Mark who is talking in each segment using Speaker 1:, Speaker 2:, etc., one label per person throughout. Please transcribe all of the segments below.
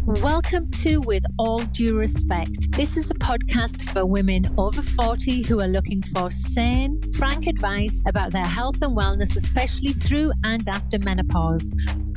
Speaker 1: Welcome to With All Due Respect. This is a podcast for women over 40 who are looking for sane, frank advice about their health and wellness, especially through and after menopause.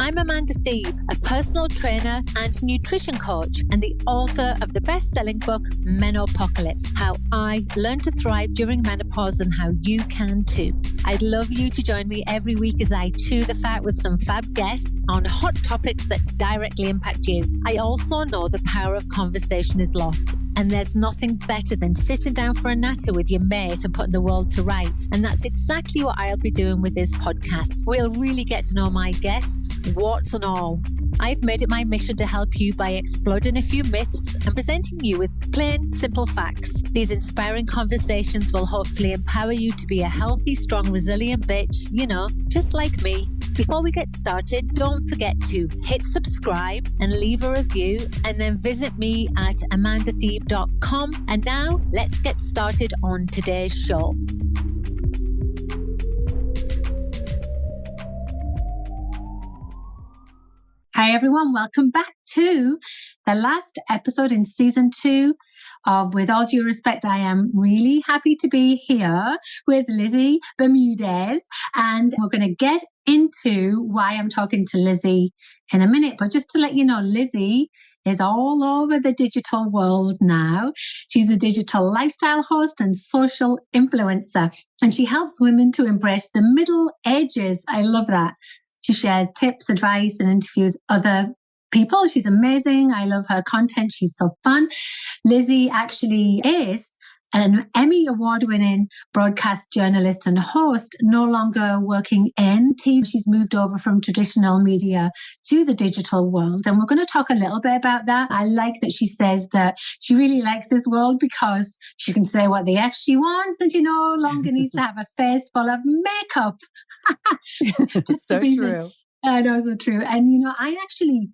Speaker 1: I'm Amanda Thebe, a personal trainer and nutrition coach, and the author of the best-selling book, Menopocalypse: How I Learned to Thrive During Menopause and How You Can Too. I'd love you to join me every week as I chew the fat with some fab guests on hot topics that directly impact you. I also know the power of conversation is lost, and there's nothing better than sitting down for a natter with your mate and putting the world to rights. And that's exactly what I'll be doing with this podcast. We'll really get to know my guests, warts and all. I've made it my mission to help you by exploding a few myths and presenting you with plain, simple facts. These inspiring conversations will hopefully empower you to be a healthy, strong, resilient bitch, just like me. Before we get started, don't forget to hit subscribe and leave a review, and then visit me at amandathebe.com. And now let's get started on today's show. Hi everyone, welcome back to the last episode in season 2 of With All Due Respect. I am really happy to be here with Lizzie Bermudez, and we're going to get into why I'm talking to Lizzie in a minute. But just to let you know, Lizzie is all over the digital world now. She's a digital lifestyle host and social influencer, and she helps women to embrace the middle ages. I love that. She shares tips, advice, and interviews other people. She's amazing. I love her content. She's so fun. Lizzie actually is an Emmy award-winning broadcast journalist and host, no longer working in TV. She's moved over from traditional media to the digital world. And we're going to talk a little bit about that. I like that she says that she really likes this world because she can say what the F she wants and she no longer needs to have a face full of makeup. Just
Speaker 2: so true.
Speaker 1: I know, so true. And, I actually,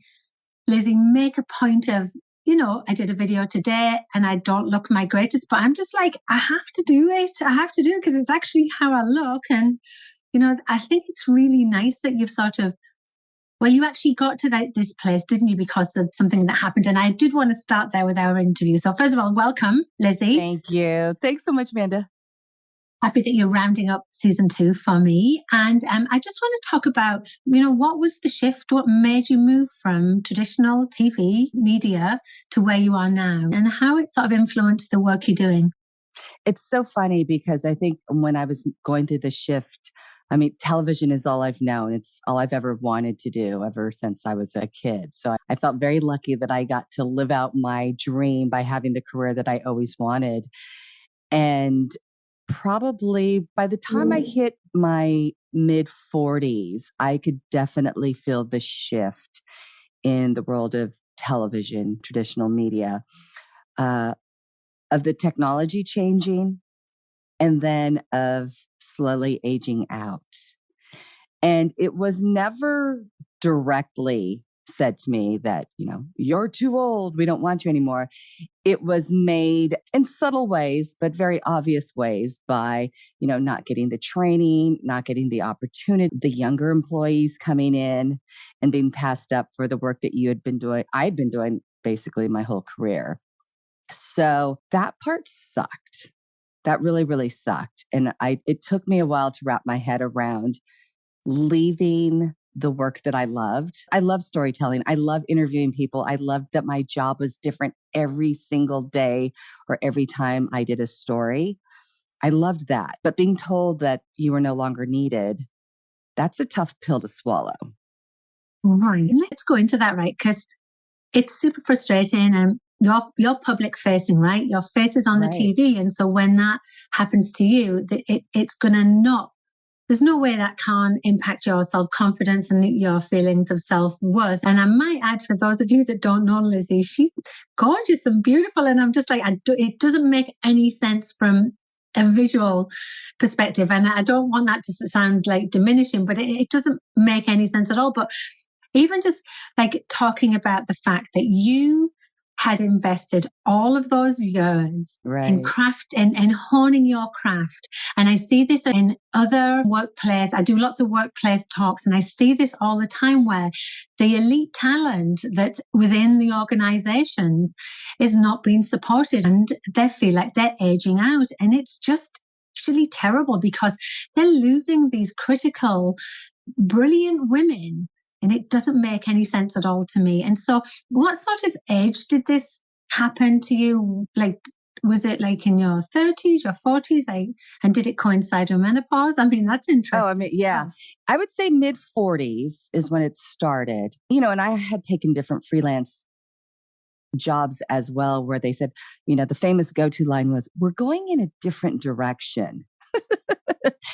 Speaker 1: Lizzie, make a point of, I did a video today and I don't look my greatest, but I'm just like, I have to do it. I have to do it because it's actually how I look. And, I think it's really nice that you've you actually got to this place, didn't you, because of something that happened. And I did want to start there with our interview. So first of all, welcome, Lizzie.
Speaker 2: Thank you. Thanks so much, Amanda.
Speaker 1: Happy that you're rounding up season 2 for me. And I just want to talk about, what was the shift? What made you move from traditional TV media to where you are now, and how it sort of influenced the work you're doing?
Speaker 2: It's so funny because I think when I was going through the shift, television is all I've known. It's all I've ever wanted to do ever since I was a kid. So I felt very lucky that I got to live out my dream by having the career that I always wanted. And probably by the time I hit my mid 40s, I could definitely feel the shift in the world of television, traditional media, of the technology changing, and then of slowly aging out. And it was never directly said to me that, you're too old, we don't want you anymore. It was made in subtle ways, but very obvious ways by, not getting the training, not getting the opportunity, the younger employees coming in and being passed up for the work that I'd been doing basically my whole career. So that part sucked. That really, really sucked. And it took me a while to wrap my head around leaving the work that I loved. I love storytelling. I love interviewing people. I loved that my job was different every single day or every time I did a story. I loved that. But being told that you were no longer needed, that's a tough pill to swallow.
Speaker 1: Right. Let's go into that, right? Because it's super frustrating, and you're public facing, right? Your face is on the TV. And so when that happens to you, it's going to there's no way that can impact your self-confidence and your feelings of self-worth. And I might add, for those of you that don't know Lizzie, she's gorgeous and beautiful. And I'm just like, it doesn't make any sense from a visual perspective. And I don't want that to sound like diminishing, but it doesn't make any sense at all. But even just like talking about the fact that you had invested all of those years in craft and honing your craft. And I see this in other workplace. I do lots of workplace talks, and I see this all the time where the elite talent that's within the organizations is not being supported, and they feel like they're aging out. And it's just actually terrible because they're losing these critical, brilliant women. And it doesn't make any sense at all to me. And so what sort of age did this happen to you? Like, was it like in your 30s or 40s? And did it coincide with menopause? I mean, that's interesting.
Speaker 2: Oh, I mean, yeah. I would say mid 40s is when it started. You know, and I had taken different freelance jobs as well, where they said, you know, the famous go-to line was, "We're going in a different direction."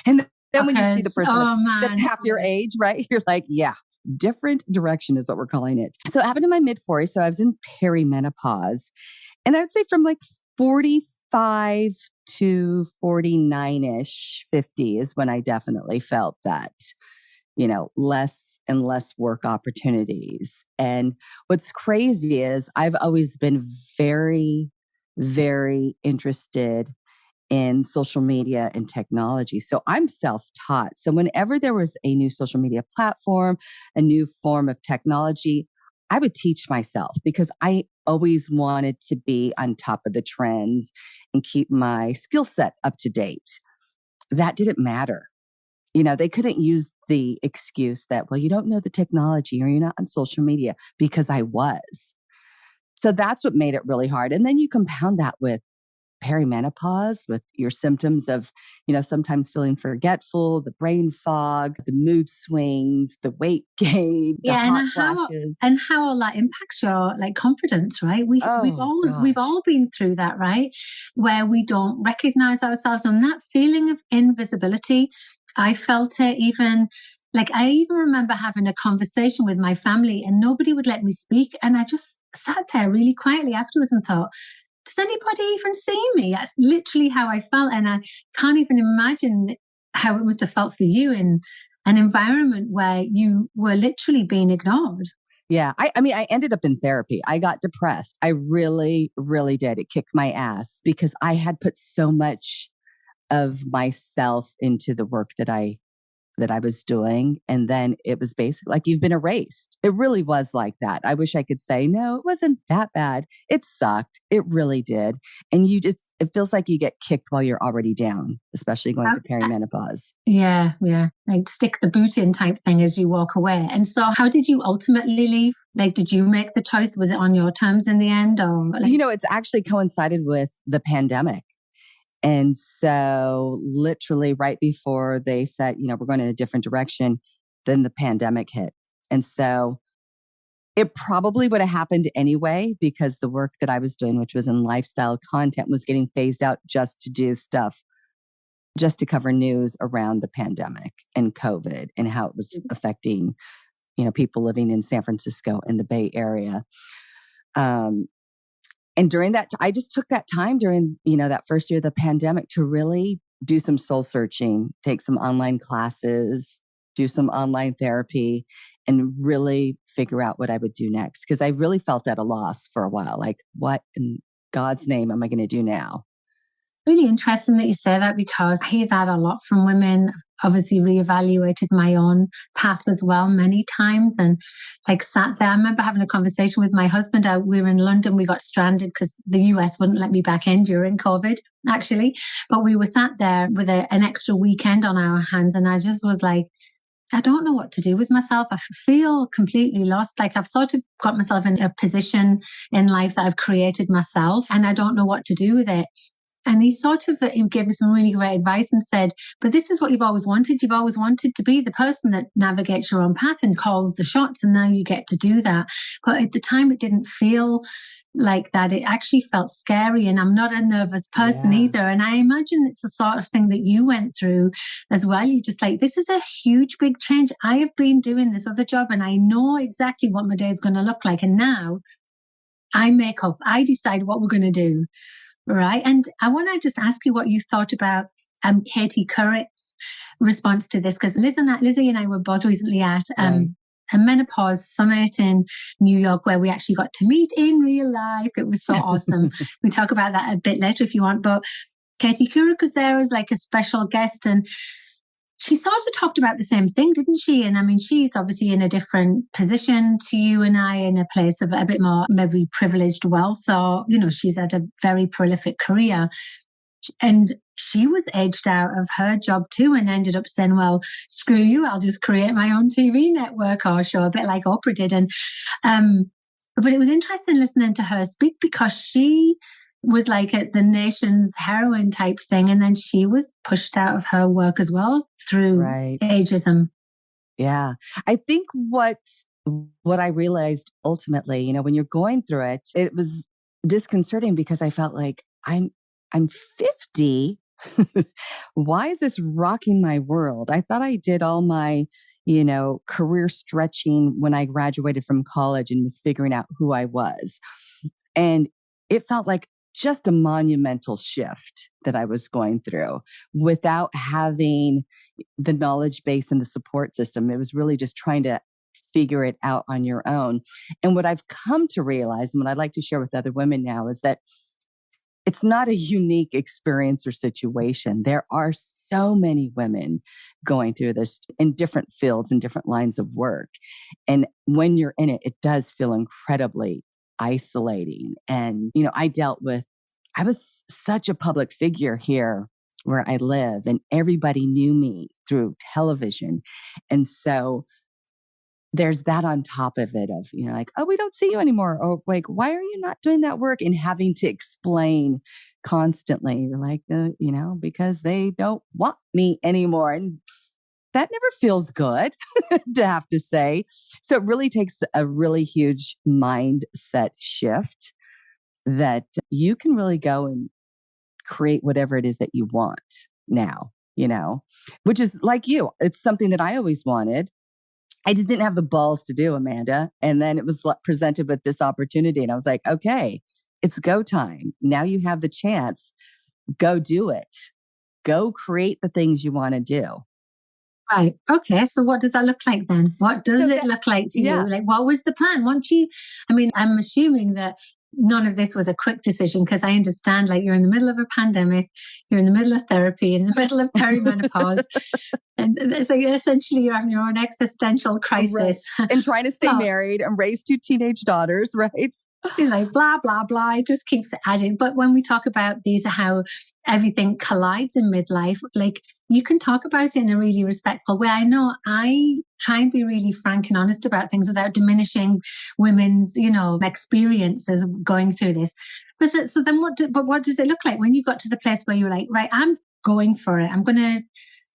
Speaker 2: And then when you see the person that's half your age, right? You're like, yeah. Different direction is what we're calling it. So it happened in my mid 40s. So I was in perimenopause. And I would say from like 45 to 49-ish, 50 is when I definitely felt that, you know, less and less work opportunities. And what's crazy is I've always been very, very interested in social media and technology. So I'm self-taught. So whenever there was a new social media platform, a new form of technology, I would teach myself because I always wanted to be on top of the trends and keep my skill set up to date. That didn't matter. You know, they couldn't use the excuse that, well, you don't know the technology or you're not on social media, because I was. So that's what made it really hard. And then you compound that with perimenopause, with your symptoms of, you know, sometimes feeling forgetful, the brain fog, the mood swings, the weight gain, the hot flashes.
Speaker 1: And how all that impacts your like confidence, right? We've all been through that, right? Where we don't recognize ourselves, and that feeling of invisibility. I felt it even. Like, I even remember having a conversation with my family and nobody would let me speak. And I just sat there really quietly afterwards and thought, does anybody even see me? That's literally how I felt. And I can't even imagine how it must have felt for you in an environment where you were literally being ignored.
Speaker 2: Yeah. I mean, I ended up in therapy. I got depressed. I really, really did. It kicked my ass because I had put so much of myself into the work that I was doing. And then it was basically like, you've been erased. It really was like that. I wish I could say, no, it wasn't that bad. It sucked. It really did. And it feels like you get kicked while you're already down, especially going through perimenopause.
Speaker 1: Yeah. Yeah. Like stick the boot in type thing as you walk away. And so how did you ultimately leave? Like, did you make the choice? Was it on your terms in the end? Or
Speaker 2: you know, it's actually coincided with the pandemic. And so literally right before they said, you know, we're going in a different direction, then the pandemic hit. And so it probably would have happened anyway, because the work that I was doing, which was in lifestyle content, was getting phased out just to do stuff, just to cover news around the pandemic and COVID and how it was affecting, you know, people living in San Francisco and the Bay Area. And during that, I just took that time during, you know, that first year of the pandemic to really do some soul searching, take some online classes, do some online therapy, and really figure out what I would do next. Because I really felt at a loss for a while. Like, what in God's name am I going to do now?
Speaker 1: Really interesting that you say that, because I hear that a lot from women. I've obviously reevaluated my own path as well many times, and like sat there. I remember having a conversation with my husband. We were in London. We got stranded because the US wouldn't let me back in during COVID, actually. But we were sat there with an extra weekend on our hands, and I just was like, I don't know what to do with myself. I feel completely lost. Like I've sort of got myself in a position in life that I've created myself, and I don't know what to do with it. And he sort of gave me some really great advice and said, but this is what you've always wanted. You've always wanted to be the person that navigates your own path and calls the shots. And now you get to do that. But at the time, it didn't feel like that. It actually felt scary. And I'm not a nervous person either. And I imagine it's the sort of thing that you went through as well. You're just like, this is a huge, big change. I have been doing this other job and I know exactly what my day is going to look like. And now I decide what we're going to do. Right. And I want to just ask you what you thought about Katie Couric's response to this, because Lizzie and I were both recently at a menopause summit in New York where we actually got to meet in real life. It was so awesome. We talk about that a bit later if you want, but Katie Couric was there as like a special guest, and she sort of talked about the same thing, didn't she? And I mean, she's obviously in a different position to you and I, in a place of a bit more maybe privileged wealth, or, you know, she's had a very prolific career. And she was edged out of her job too, and ended up saying, well, screw you, I'll just create my own TV network or show, a bit like Oprah did. And but it was interesting listening to her speak, because she was like the nation's heroine type thing, and then she was pushed out of her work as well through ageism.
Speaker 2: Yeah. I think what I realized ultimately, you know, when you're going through it, it was disconcerting, because I felt like I'm 50. Why is this rocking my world? I thought I did all my, you know, career stretching when I graduated from college and was figuring out who I was. And it felt like just a monumental shift that I was going through without having the knowledge base and the support system. It was really just trying to figure it out on your own. And what I've come to realize, and what I'd like to share with other women now, is that it's not a unique experience or situation. There are so many women going through this in different fields and different lines of work. And when you're in it, it does feel incredibly isolating. And, you know, I was such a public figure here where I live, and everybody knew me through television. And so there's that on top of it of, you know, like, oh, we don't see you anymore. Oh, like, why are you not doing that work? And having to explain constantly, like, you know, because they don't want me anymore. And that never feels good to have to say. So it really takes a really huge mindset shift that you can really go and create whatever it is that you want now, you know, which is like you. It's something that I always wanted. I just didn't have the balls to do, Amanda. And then it was presented with this opportunity. And I was like, okay, it's go time. Now you have the chance. Go do it. Go create the things you want to do.
Speaker 1: Right. Okay. So what does that look like then? What does it look like to you? Like, what was the plan? I'm assuming that none of this was a quick decision, because I understand, like, you're in the middle of a pandemic, you're in the middle of therapy, in the middle of perimenopause. And so essentially you're having your own existential crisis.
Speaker 2: Right. And trying to stay married and raise 2 teenage daughters, right?
Speaker 1: She's like, blah, blah, blah. It just keeps adding. But when we talk about these, how everything collides in midlife, like, you can talk about it in a really respectful way. I know I try and be really frank and honest about things without diminishing women's, you know, experiences going through this. But so then what does it look like when you got to the place where you're like, right, I'm going for it. I'm going to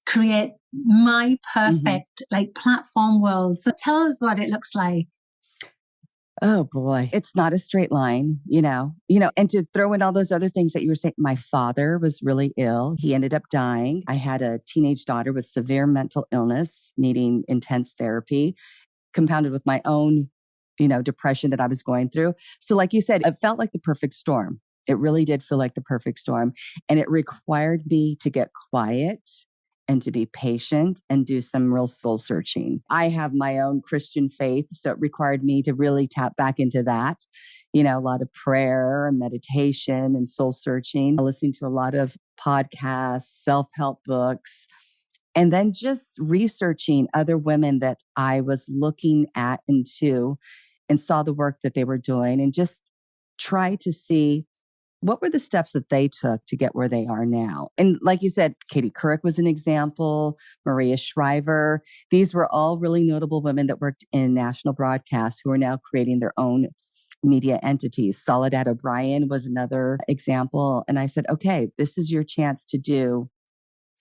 Speaker 1: create my perfect like platform world. So tell us what it looks like.
Speaker 2: Oh boy, it's not a straight line, you know, and to throw in all those other things that you were saying. My father was really ill. He ended up dying. I had a teenage daughter with severe mental illness, needing intense therapy, compounded with my own, you know, depression that I was going through. So like you said, it felt like the perfect storm. It really did feel like the perfect storm. And it required me to get quiet and to be patient and do some real soul searching. I have my own Christian faith, so it required me to really tap back into that. You know, a lot of prayer and meditation and soul searching, listening to a lot of podcasts, self-help books, and then just researching other women that I was looking at into and saw the work that they were doing, and just try to see what were the steps that they took to get where they are now. And like you said, Katie Couric was an example, Maria Shriver. These were all really notable women that worked in national broadcasts who are now creating their own media entities. Soledad O'Brien was another example. And I said, okay, this is your chance to do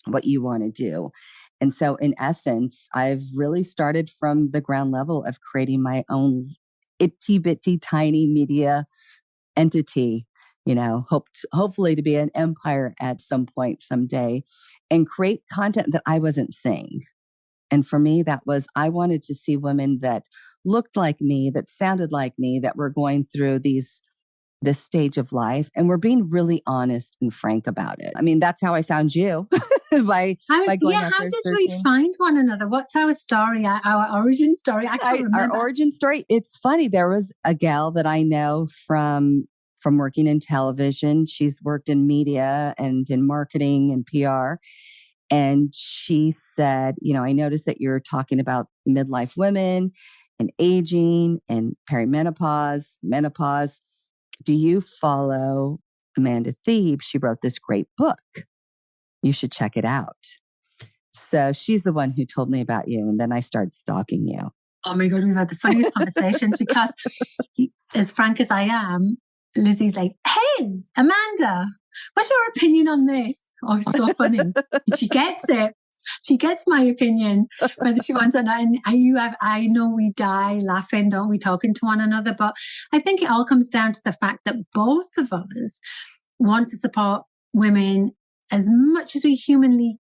Speaker 2: what you want to do. And so in essence, I've really started from the ground level of creating my own itty bitty tiny media entity, you know, hopefully to be an empire at some point someday, and create content that I wasn't seeing. And for me, that was, I wanted to see women that looked like me, that sounded like me, that were going through this stage of life, and we're being really honest and frank about it. I mean, that's how I found you. by going out
Speaker 1: How
Speaker 2: there
Speaker 1: did we
Speaker 2: searching.
Speaker 1: find one another? What's our story, our origin story? I can't
Speaker 2: Our
Speaker 1: remember.
Speaker 2: origin story. It's funny. There was a gal that I know from working in television. She's worked in media and in marketing and PR. And she said, I noticed that you're talking about midlife women and aging and perimenopause, menopause. Do you follow Amanda Thebe? She wrote this great book. You should check it out. So she's the one who told me about you. And then I started stalking you.
Speaker 1: Oh my God, we've had the funniest conversations because as frank as I am, Lizzie's like, hey, Amanda, what's your opinion on this? Oh, it's so funny. She gets it. She gets my opinion, whether she wants or not. And I know we die laughing, don't we, talking to one another. But I think it all comes down to the fact that both of us want to support women as much as we humanly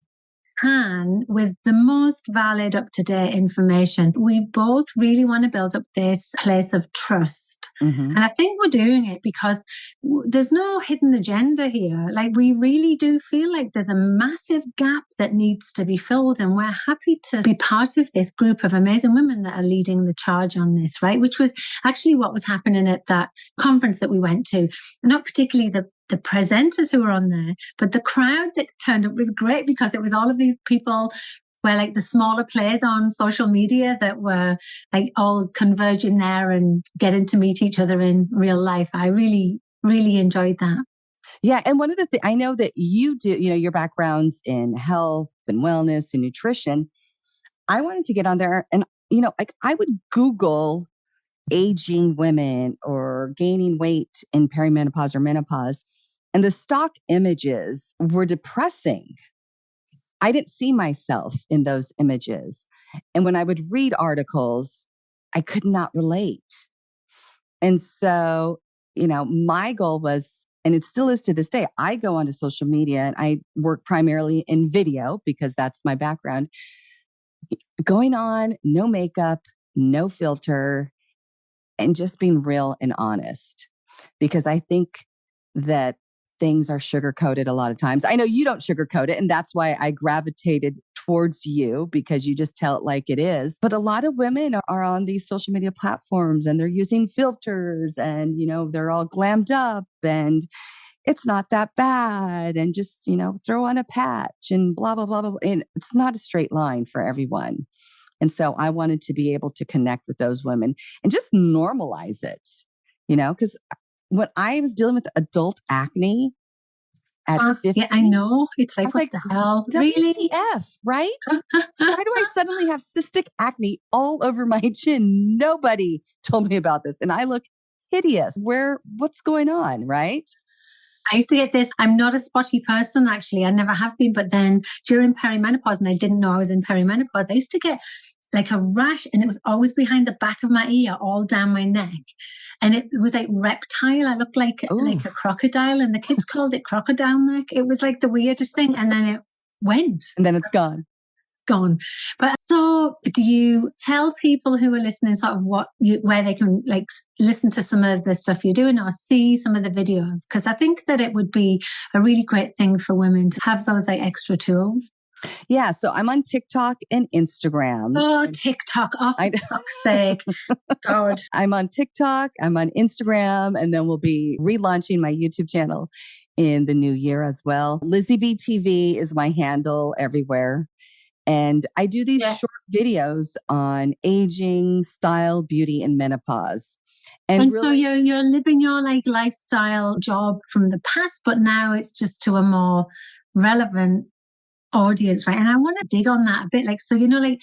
Speaker 1: can with the most valid, up-to-date information. We both really want to build up this place of trust.
Speaker 2: Mm-hmm.
Speaker 1: And I think we're doing it because there's no hidden agenda here. Like, we really do feel like there's a massive gap that needs to be filled. And we're happy to be part of this group of amazing women that are leading the charge on this, right? Which was actually what was happening at that conference that we went to. Not particularly the presenters who were on there, but the crowd that turned up was great because it was all of these people were like the smaller players on social media that were like all converging there and getting to meet each other in real life. I really, really enjoyed that.
Speaker 2: Yeah. And one of the things I know that you do, your background's in health and wellness and nutrition. I wanted to get on there and, I would Google aging women or gaining weight in perimenopause or menopause. And the stock images were depressing. I didn't see myself in those images. And when I would read articles, I could not relate. And so, my goal was, and it still is to this day, I go onto social media and I work primarily in video because that's my background. Going on, no makeup, no filter, and just being real and honest. Because I think that things are sugar-coated a lot of times. I know you don't sugarcoat it, and that's why I gravitated towards you because you just tell it like it is. But a lot of women are on these social media platforms and they're using filters and, they're all glammed up and it's not that bad and just, throw on a patch and blah, blah, blah, blah. And it's not a straight line for everyone. And so I wanted to be able to connect with those women and just normalize it, because when I was dealing with adult acne at 50,
Speaker 1: yeah, I know. It's like, what the hell? Really?
Speaker 2: WTF, right? Why do I suddenly have cystic acne all over my chin? Nobody told me about this. And I look hideous. What's going on, right?
Speaker 1: I used to get this. I'm not a spotty person, actually. I never have been. But then during perimenopause, and I didn't know I was in perimenopause, I used to get like a rash and it was always behind the back of my ear, all down my neck. And it was like reptile. I looked like a crocodile and the kids called it crocodile neck. It was like the weirdest thing. And then it went.
Speaker 2: And then it's gone.
Speaker 1: Gone. But so do you tell people who are listening sort of where they can like listen to some of the stuff you're doing or see some of the videos? Because I think that it would be a really great thing for women to have those like extra tools.
Speaker 2: Yeah. So I'm on TikTok and Instagram.
Speaker 1: Oh, TikTok. Oh, for fuck's sake. God.
Speaker 2: I'm on TikTok. I'm on Instagram. And then we'll be relaunching my YouTube channel in the new year as well. Lizzie BTV is my handle everywhere. And I do these short videos on aging, style, beauty, and menopause.
Speaker 1: And really, so you're living your like lifestyle job from the past, but now it's just to a more relevant audience, right? And I want to dig on that a bit. Like, so, like,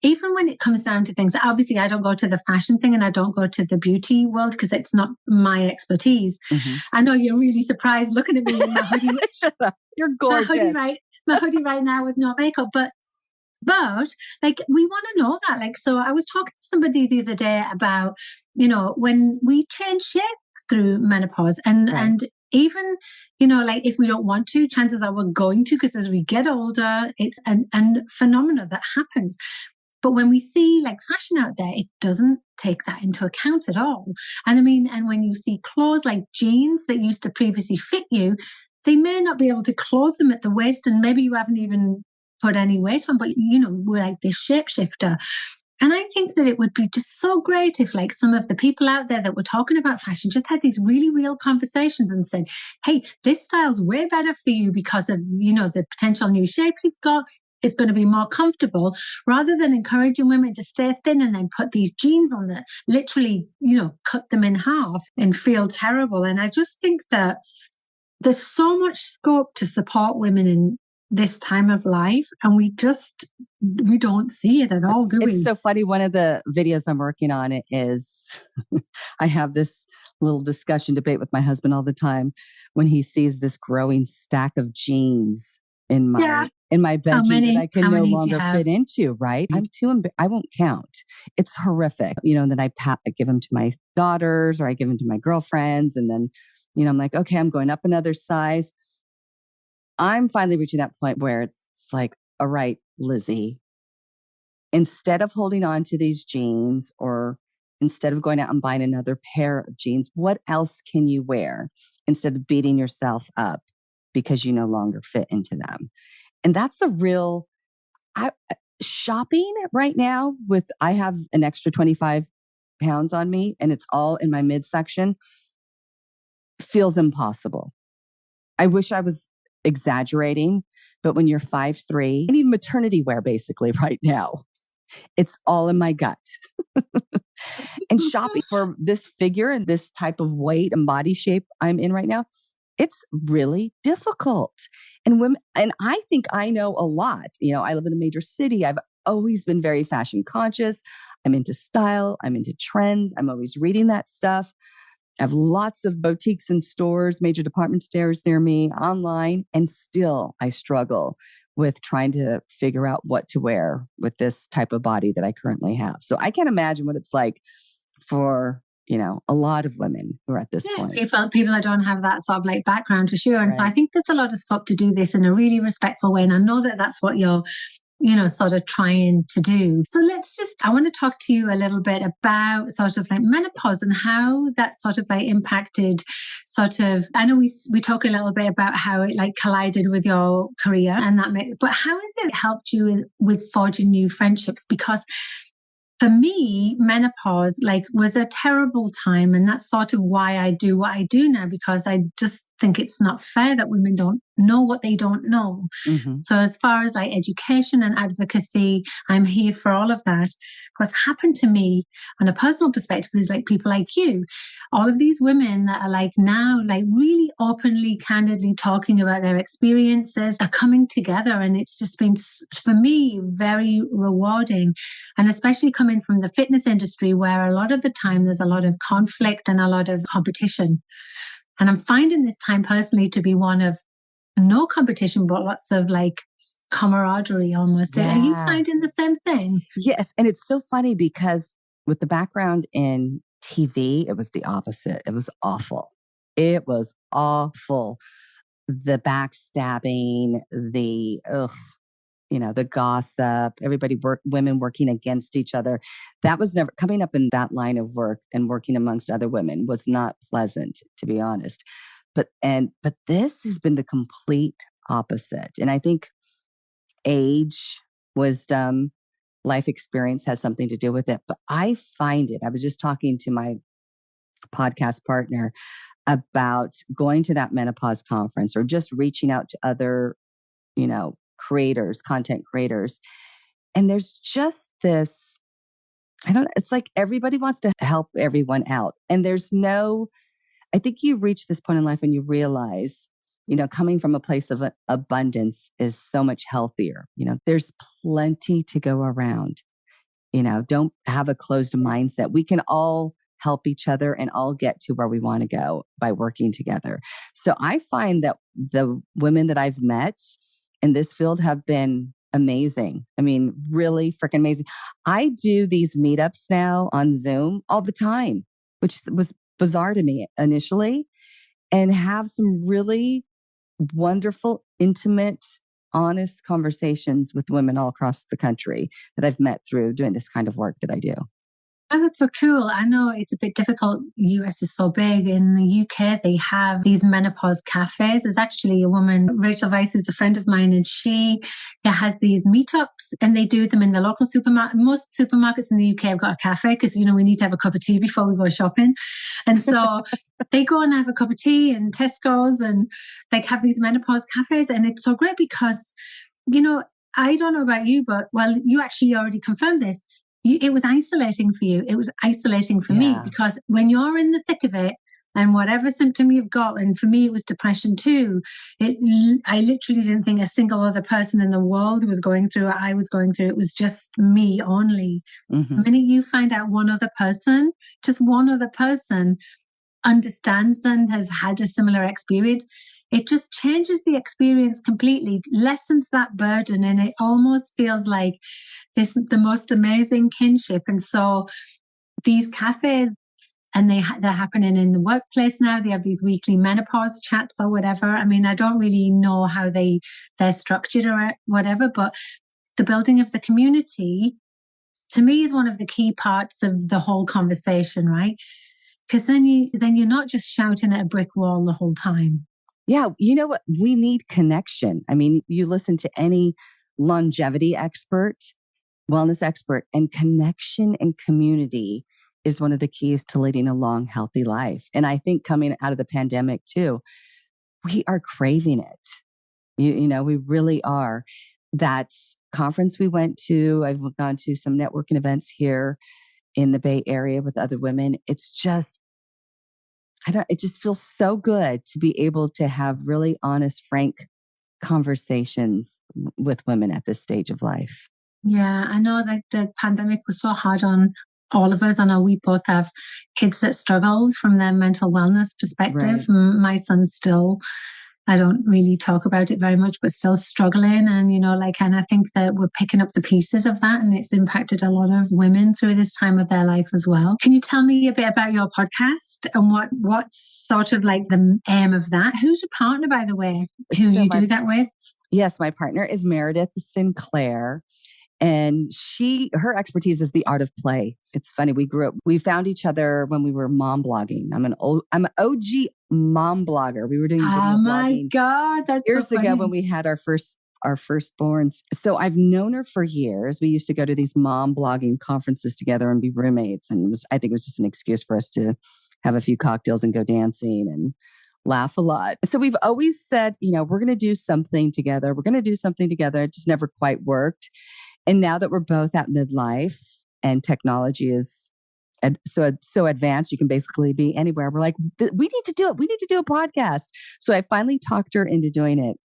Speaker 1: even when it comes down to things, obviously I don't go to the fashion thing and I don't go to the beauty world because it's not my expertise. Mm-hmm. I know you're really surprised looking at me in my hoodie.
Speaker 2: You're gorgeous.
Speaker 1: My hoodie right now with no makeup, but like we want to know that. Like, so I was talking to somebody the other day about, when we change shape through menopause and even, like if we don't want to, chances are we're going to, because as we get older, it's a phenomena that happens. But when we see like fashion out there, it doesn't take that into account at all. And I mean, and when you see clothes like jeans that used to previously fit you, they may not be able to clothe them at the waist, and maybe you haven't even put any weight on, but we're like this shapeshifter. And I think that it would be just so great if, like, some of the people out there that were talking about fashion just had these really real conversations and said, hey, this style's way better for you because of, the potential new shape you've got. It's going to be more comfortable, rather than encouraging women to stay thin and then put these jeans on that literally, cut them in half and feel terrible. And I just think that there's so much scope to support women in this time of life, and we don't see it at all, do we?
Speaker 2: It's so funny. One of the videos I'm working on is I have this little discussion debate with my husband all the time when he sees this growing stack of jeans in my bedroom that I can no longer fit into, right? I'm I won't count. It's horrific. And then I give them to my daughters, or I give them to my girlfriends, and then I'm like, okay, I'm going up another size. I'm finally reaching that point where it's like, all right, Lizzie, instead of holding on to these jeans, or instead of going out and buying another pair of jeans, what else can you wear instead of beating yourself up because you no longer fit into them? And that's a real shopping right now I have an extra 25 pounds on me and it's all in my midsection, feels impossible. I wish I was exaggerating, but when you're 5'3", I need maternity wear basically right now. It's all in my gut. And shopping for this figure and this type of weight and body shape I'm in right now, it's really difficult. And I think I know a lot. I live in a major city. I've always been very fashion conscious. I'm into style. I'm into trends. I'm always reading that stuff. I have lots of boutiques and stores, major department stores near me, online, and still I struggle with trying to figure out what to wear with this type of body that I currently have. So I can't imagine what it's like for, a lot of women who are at this point.
Speaker 1: People that don't have that sort of like background, for sure. And so I think there's a lot of scope to do this in a really respectful way. And I know that that's what you're sort of trying to do. So I want to talk to you a little bit about sort of like menopause and how that sort of like impacted I know we talk a little bit about how it like collided with your career and but how has it helped you with forging new friendships? Because for me, menopause was a terrible time. And that's sort of why I do what I do now, because I just think it's not fair that women don't know what they don't know. Mm-hmm. So as far as education and advocacy, I'm here for all of that. What's happened to me on a personal perspective is people like you, all of these women that are now really openly, candidly talking about their experiences are coming together. And it's just been, for me, very rewarding. And especially coming from the fitness industry, where a lot of the time there's a lot of conflict and a lot of competition. And I'm finding this time personally to be one of no competition, but lots of camaraderie almost. Yeah. Are you finding the same thing?
Speaker 2: Yes. And it's so funny because with the background in TV, it was the opposite. It was awful. It was awful. The backstabbing, the gossip, women working against each other. That was never coming up in that line of work, and working amongst other women was not pleasant, to be honest. But this has been the complete opposite. And I think age, wisdom, life experience has something to do with it. But I find it, I was just talking to my podcast partner about going to that menopause conference or just reaching out to other, creators, content creators. And there's just this, it's like everybody wants to help everyone out. And I think you reach this point in life and you realize, coming from a place of abundance is so much healthier. There's plenty to go around. Don't have a closed mindset. We can all help each other and all get to where we want to go by working together. So I find that the women that I've met in this field have been amazing. I mean, really freaking amazing. I do these meetups now on Zoom all the time, which was bizarre to me initially, and have some really wonderful, intimate, honest conversations with women all across the country that I've met through doing this kind of work that I do.
Speaker 1: Oh, that's so cool. I know it's a bit difficult. US is so big. In the UK, they have these menopause cafes. There's actually a woman, Rachel Weisz, is a friend of mine, and she has these meetups and they do them in the local supermarket. Most supermarkets in the UK have got a cafe because, you know, we need to have a cup of tea before we go shopping. And so they go and have a cup of tea in Tesco's and like have these menopause cafes. And it's so great because, you know, I don't know about you, but well, you actually already confirmed this. It was isolating for you. It was isolating for me because when you're in the thick of it and whatever symptom you've got, and for me, it was depression too. I literally didn't think a single other person in the world was going through what I was going through. It was just me only.
Speaker 2: Mm-hmm.
Speaker 1: The minute you find out one other person, just one other person understands and has had a similar experience, it just changes the experience completely, lessens that burden, and it almost feels like this the most amazing kinship. And so these cafes, and they're happening in the workplace now. They have these weekly menopause chats or whatever. I mean, I don't really know how they're structured or whatever, but the building of the community to me is one of the key parts of the whole conversation, right? Because then you're not just shouting at a brick wall the whole time.
Speaker 2: Yeah, you know what? We need connection. I mean, you listen to any longevity expert, wellness expert, and connection and community is one of the keys to leading a long, healthy life. And I think coming out of the pandemic too, we are craving it. You know, we really are. That conference we went to, I've gone to some networking events here in the Bay Area with other women. It's just, it just feels so good to be able to have really honest, frank conversations with women at this stage of life.
Speaker 1: Yeah, I know that the pandemic was so hard on all of us. I know we both have kids that struggled from their mental wellness perspective. Right. My son's still, I don't really talk about it very much, but still struggling. And, you know, and I think that we're picking up the pieces of that, and it's impacted a lot of women through this time of their life as well. Can you tell me a bit about your podcast and what's sort of like the aim of that? Who's your partner, by the way, who you do that with?
Speaker 2: Yes, my partner is Meredith Sinclair. And her expertise is the art of play. It's funny. We found each other when we were mom blogging. I'm an OG mom blogger. We were doing video blogging. Oh my
Speaker 1: God, that's
Speaker 2: years
Speaker 1: so funny.
Speaker 2: ago when we had our firstborns. So I've known her for years. We used to go to these mom blogging conferences together and be roommates. And I think it was just an excuse for us to have a few cocktails and go dancing and laugh a lot. So we've always said, you know, we're going to do something together. We're going to do something together. It just never quite worked. And now that we're both at midlife and technology is so advanced, you can basically be anywhere. We're like, we need to do it. We need to do a podcast. So I finally talked her into doing it.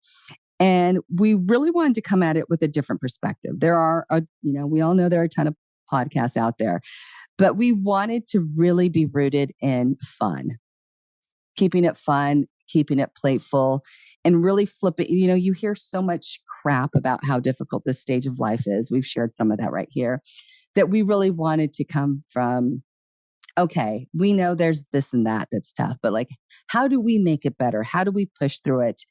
Speaker 2: And we really wanted to come at it with a different perspective. There are, we all know there are a ton of podcasts out there, but we wanted to really be rooted in fun, keeping it fun, keeping it playful, and really flip it. You know, you hear so much crap about how difficult this stage of life is. We've shared some of that right here, that we really wanted to come from, okay, we know there's this and that's tough, but like, how do we make it better? How do we push through it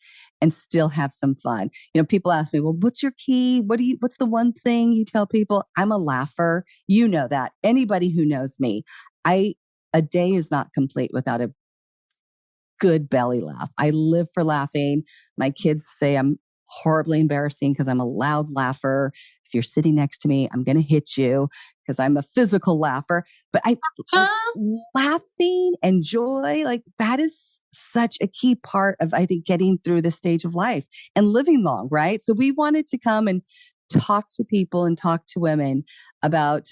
Speaker 2: and still have some fun? You know, people ask me, well, what's your key? What's the one thing you tell people? I'm a laugher. You know that. Anybody who knows me, a day is not complete without a good belly laugh. I live for laughing. My kids say I'm horribly embarrassing because I'm a loud laugher. If you're sitting next to me, I'm going to hit you because I'm a physical laugher. But laughing and joy, like that is such a key part of, I think, getting through this stage of life and living long, right? So we wanted to come and talk to people and talk to women about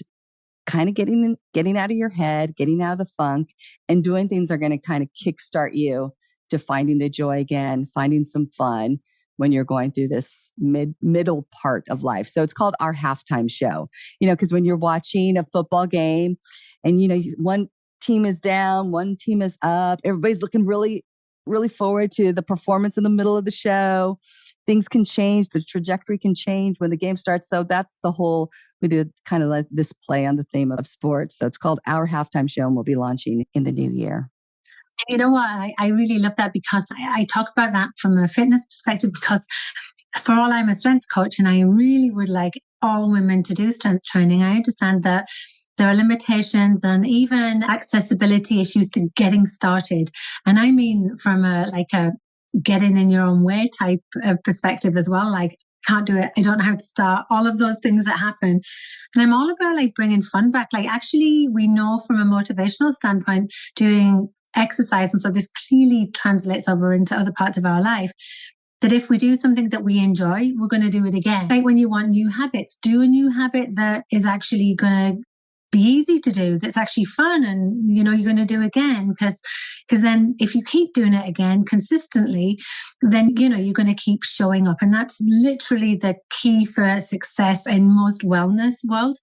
Speaker 2: kind of getting out of your head, getting out of the funk, and doing things that are going to kind of kickstart you to finding the joy again, finding some fun when you're going through this middle part of life. So it's called Our Halftime Show, you know, because when you're watching a football game and, you know, one team is down, one team is up, everybody's looking really, really forward to the performance in the middle of the show. Things can change. The trajectory can change when the game starts. So that's we did kind of like this play on the theme of sports. So it's called Our Halftime Show, and we'll be launching in the new year.
Speaker 1: You know what? I really love that because I talk about that from a fitness perspective, because for all, I'm a strength coach and I really would like all women to do strength training. I understand that there are limitations and even accessibility issues to getting started. And I mean from a getting in your own way type of perspective as well. Like, can't do it, I don't know how to start, all of those things that happen. And I'm all about like bringing fun back. Like, actually, we know from a motivational standpoint, doing exercise, and so this clearly translates over into other parts of our life, that if we do something that we enjoy, we're going to do it again. Like when you want new habits, do a new habit that is actually going to be easy to do, that's actually fun, and you're going to do again, because then if you keep doing it again consistently, then you're going to keep showing up. And that's literally the key for success in most wellness worlds.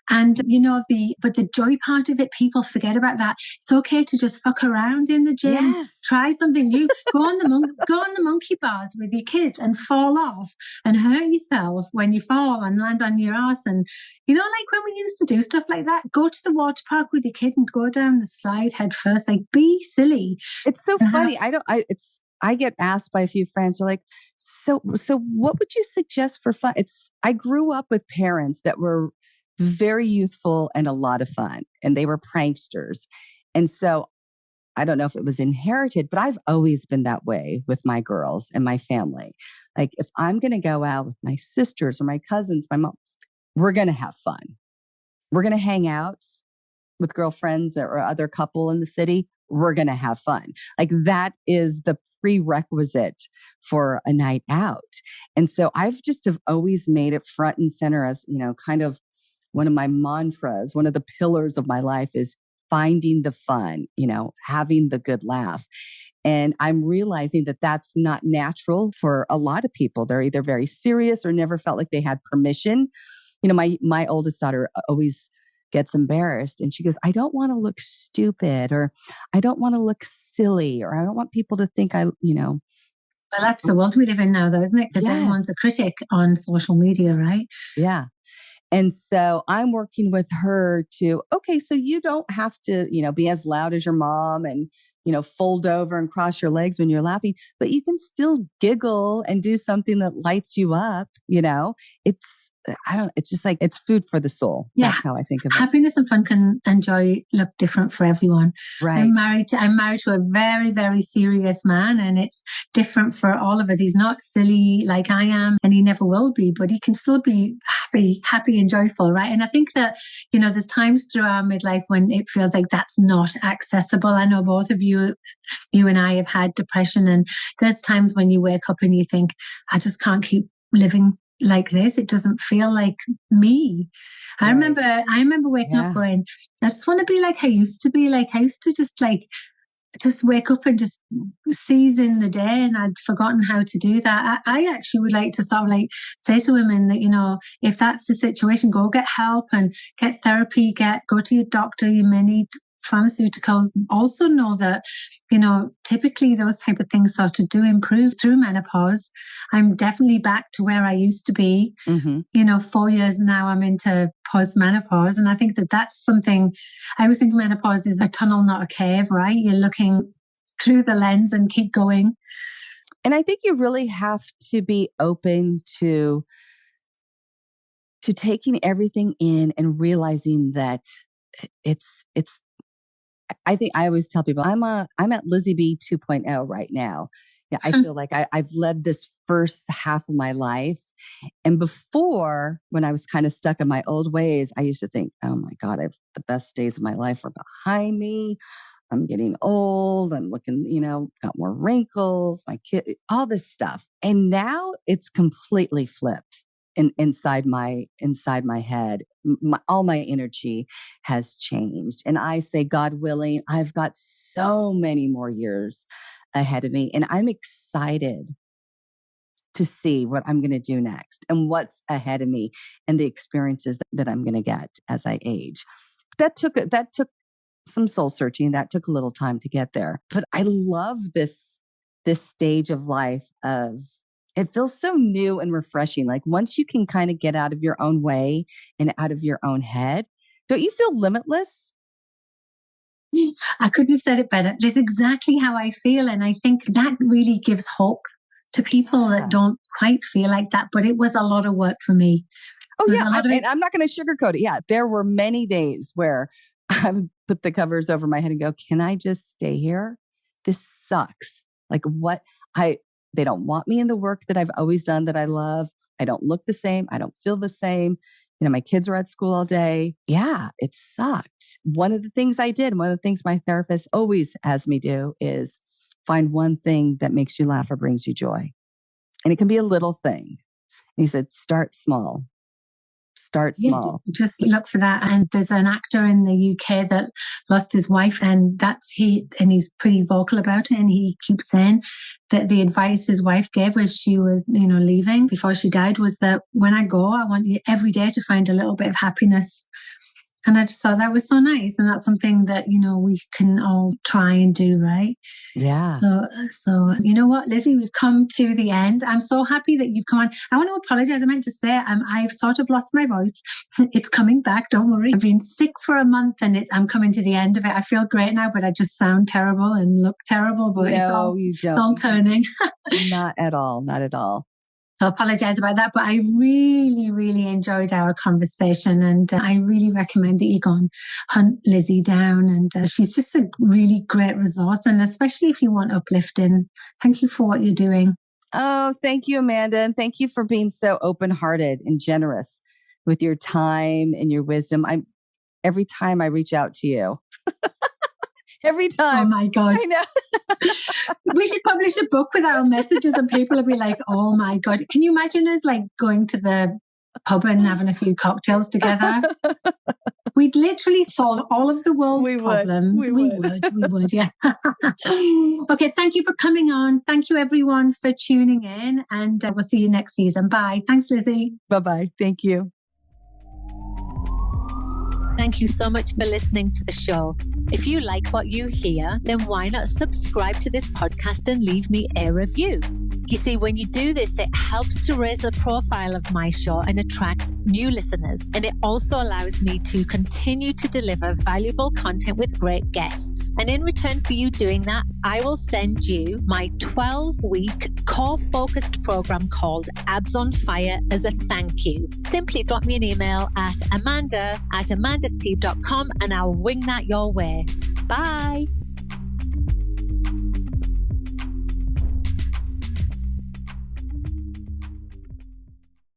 Speaker 1: And but the joy part of it, people forget about that. It's okay to just fuck around in the gym.
Speaker 2: Yes.
Speaker 1: Try something new. Go on the monkey bars with your kids and fall off and hurt yourself when you fall and land on your ass. And like when we used to do stuff like that, go to the water park with your kid and go down the slide head first. Like, be silly.
Speaker 2: It's so funny. I get asked by a few friends, they're like, so what would you suggest for fun? I grew up with parents that were very youthful and a lot of fun, and they were pranksters. And so I don't know if it was inherited, but I've always been that way with my girls and my family. Like, if I'm going to go out with my sisters or my cousins, my mom, we're going to have fun. We're going to hang out with girlfriends or other couple in the city. We're going to have fun. Like, that is the prerequisite for a night out. And so I've just have always made it front and center as, kind of one of my mantras, one of the pillars of my life is finding the fun, having the good laugh. And I'm realizing that that's not natural for a lot of people. They're either very serious or never felt like they had permission. My oldest daughter always gets embarrassed and she goes, I don't want to look stupid, or I don't want to look silly, or I don't want people to think Well,
Speaker 1: that's the world we live in now, though, isn't it? Because everyone's a critic on social media, right?
Speaker 2: Yeah. And so I'm working with her to, okay, so you don't have to, be as loud as your mom and, fold over and cross your legs when you're laughing, but you can still giggle and do something that lights you up. It's just like, it's food for the soul.
Speaker 1: Yeah.
Speaker 2: That's how I think of it.
Speaker 1: Happiness and fun and joy look different for everyone.
Speaker 2: Right.
Speaker 1: I'm married to a very, very serious man, and it's different for all of us. He's not silly like I am, and he never will be, but he can still be happy and joyful, right? And I think that, there's times through our midlife when it feels like that's not accessible. I know both of you and I have had depression, and there's times when you wake up and you think, I just can't keep living like this. It doesn't feel like me. Right. I remember waking up going, I just want to be like I used to be. Like, I used to just wake up and just seize in the day, and I'd forgotten how to do that. I actually would like to sort of like say to women that, if that's the situation, go get help and get therapy, go to your doctor. You may need pharmaceuticals. Also know that, typically those type of things sort of do improve through menopause. I'm definitely back to where I used to be. Mm-hmm. 4 years now I'm into post-menopause. And I think that that's something, I always think menopause is a tunnel, not a cave, right? You're looking through the lens and keep going.
Speaker 2: And I think you really have to be open to taking everything in and realizing that it's I think I always tell people I'm at Lizzie B 2.0 right now. Yeah, I feel like I've led this first half of my life. And before, when I was kind of stuck in my old ways, I used to think, oh my God, the best days of my life are behind me. I'm getting old. I'm looking, got more wrinkles, my kid, all this stuff. And now it's completely flipped. Inside my head, all my energy has changed. And I say, God willing, I've got so many more years ahead of me. And I'm excited to see what I'm going to do next and what's ahead of me and the experiences that I'm going to get as I age. That took some soul searching. That took a little time to get there. But I love this stage of life it feels so new and refreshing. Like, once you can kind of get out of your own way and out of your own head, don't you feel limitless?
Speaker 1: I couldn't have said it better. It's exactly how I feel. And I think that really gives hope to people that don't quite feel like that. But it was a lot of work for me.
Speaker 2: Oh, yeah. I'm not going to sugarcoat it. Yeah. There were many days where I would put the covers over my head and go, can I just stay here? This sucks. Like they don't want me in the work that I've always done that I love. I don't look the same. I don't feel the same. My kids were at school all day. Yeah, it sucked. One of the things my therapist always has me do is find one thing that makes you laugh or brings you joy. And it can be a little thing. And he said, start small. Start small.
Speaker 3: Just look for that. And there's an actor in the UK that lost his wife, and he's pretty vocal about it. And he keeps saying that the advice his wife gave as she was, leaving before she died was that when I go, I want you every day to find a little bit of happiness. And I just thought that was so nice. And that's something that, we can all try and do, right?
Speaker 2: Yeah.
Speaker 3: So you know what, Lizzie, we've come to the end. I'm so happy that you've come on. I want to apologize. I meant to say, I've sort of lost my voice. It's coming back. Don't worry. I've been sick for a month and I'm coming to the end of it. I feel great now, but I just sound terrible and look terrible, but it's all turning.
Speaker 2: Not at all. Not at all.
Speaker 3: So I apologize about that, but I really, really enjoyed our conversation, and I really recommend that you go and hunt Lizzie down. And she's just a really great resource, and especially if you want uplifting. Thank you for what you're doing.
Speaker 2: Oh, thank you, Amanda. And thank you for being so open-hearted and generous with your time and your wisdom. Every time I reach out to you. Every time.
Speaker 3: Oh my God.
Speaker 2: I know.
Speaker 3: We should publish a book with our messages and people will be like, oh my God. Can you imagine us like going to the pub and having a few cocktails together? We'd literally solve all of the world's problems. We would, yeah. Okay, thank you for coming on. Thank you everyone for tuning in, and we'll see you next season. Bye. Thanks, Lizzie.
Speaker 2: Bye-bye. Thank you.
Speaker 1: Thank you so much for listening to the show. If you like what you hear, then why not subscribe to this podcast and leave me a review? You see, when you do this, it helps to raise the profile of my show and attract new listeners. And it also allows me to continue to deliver valuable content with great guests. And in return for you doing that, I will send you my 12-week core-focused program called Abs on Fire as a thank you. Simply drop me an email at amanda@amandasteve.com and I'll wing that your way. Bye.